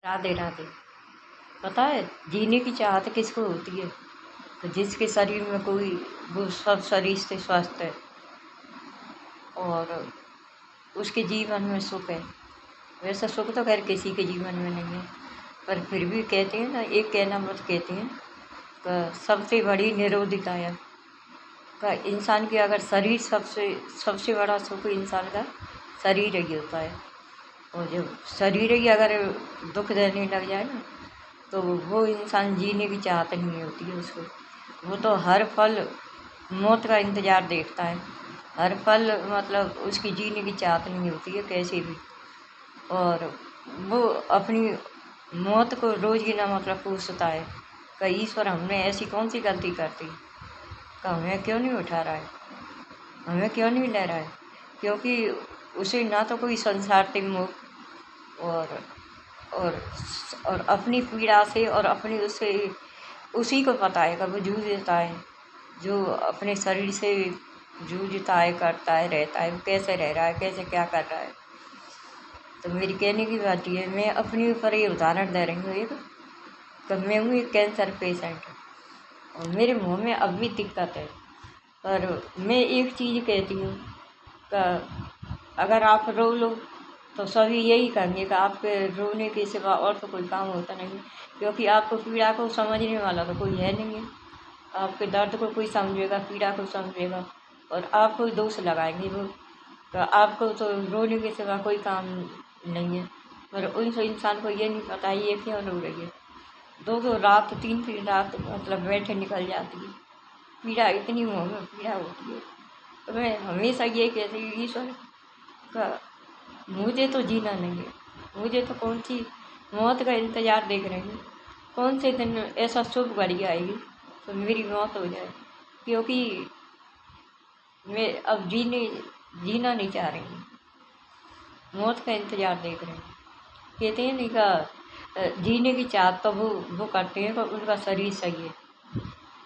राधे राधे। पता है जीने की चाहत किसको होती है? तो जिसके शरीर में कोई वो सब शरीर से स्वस्थ है और उसके जीवन में सुख है। वैसा सुख तो खैर किसी के जीवन में नहीं है, पर फिर भी कहते हैं ना, एक कहना मत कहते हैं कि सबसे बड़ी निरोधिता है का इंसान की अगर शरीर सबसे सबसे बड़ा सुख इंसान का शरीर ही होता है। और जब शरीर ही अगर दुख देने लग जाए ना, तो वो इंसान जीने की चाहत नहीं होती है उसको। वो तो हर पल मौत का इंतज़ार देखता है, हर पल मतलब उसकी जीने की चाहत नहीं होती है कैसे भी। और वो अपनी मौत को रोज़ गिना मतलब पूछता है कि ईश्वर हमने ऐसी कौन सी गलती कर दी कि हमें क्यों नहीं उठा रहा है, हमें क्यों नहीं ले रहा है। क्योंकि उसे ना तो कोई संसार से मोह और और और अपनी पीड़ा से और अपनी उससे उसी को पता है कब वो जूझता है, जो अपने शरीर से जूझता है, करता है, रहता है, वो कैसे रह रहा है, कैसे क्या कर रहा है। तो मेरी कहने की बात ये है, मैं अपने ऊपर ये उदाहरण दे रही हूँ एक कि मैं हूँ एक कैंसर पेशेंट और मेरे मुँह में अब भी दिक्कत है। पर मैं एक चीज़ कहती हूँ कि अगर आप रो लो तो सभी यही कहेंगे कि आपके रोने के सिवा और तो कोई काम होता नहीं, क्योंकि आपको पीड़ा को समझने वाला तो कोई है नहीं है। आपके दर्द को कोई समझेगा, पीड़ा को समझेगा और आपको दोष लगाएंगे वो, तो आपको तो रोने के सिवा कोई काम नहीं है। पर उन इंसान को ये नहीं पता ये क्यों रो रही है। दो दो रात, तीन तीन रात मतलब बैठे निकल जाती है, पीड़ा इतनी मुँह में पीड़ा होती है। तो मैं हमेशा ये कहती हूँ ईश्वर का मुझे तो जीना नहीं है, मुझे तो कौन सी मौत का इंतज़ार देख रही हूँ, कौन से दिन ऐसा शुभ घड़ी आएगी तो मेरी मौत हो जाए। क्योंकि मैं अब जीना नहीं चाह रही हूँ, मौत का इंतज़ार देख रही हूँ। कहते हैं नहीं का जीने की चाहत तो वो करते हैं पर उनका शरीर सही है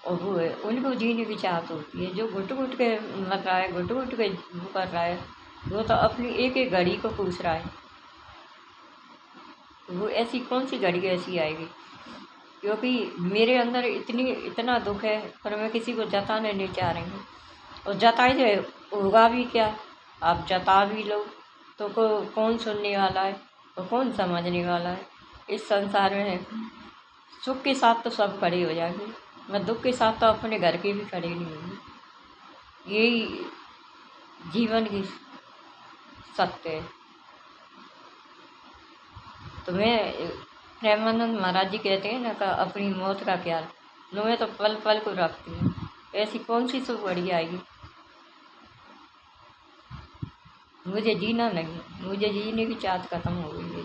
और वो है उनको जीने की चाहत होती है। जो घुट घुट के मर रहा है, घुट घुट के वो कर रहा है, वो तो अपनी एक एक घड़ी को पूछ रहा है। वो ऐसी कौन सी घड़ी ऐसी आएगी? क्योंकि मेरे अंदर इतना दुख है पर मैं किसी को जताने नहीं चाह रही हूँ। और जताए जो होगा भी क्या, आप जता भी लो तो कौन सुनने वाला है और कौन समझने वाला है। इस संसार में सुख के साथ तो सब खड़े हो जाएंगे, मैं दुख के साथ तो अपने घर के भी खड़े नहीं होंगे। यही जीवन की सत्य है। तो मैं प्रेमानंद महाराज जी कहते हैं ना कि अपनी मौत का ख्याल लो, मैं तो पल पल को रखती हूँ। ऐसी कौन सी सुख बड़ी आएगी? मुझे जीना नहीं, मुझे जीने की चाहत खत्म हो गई है।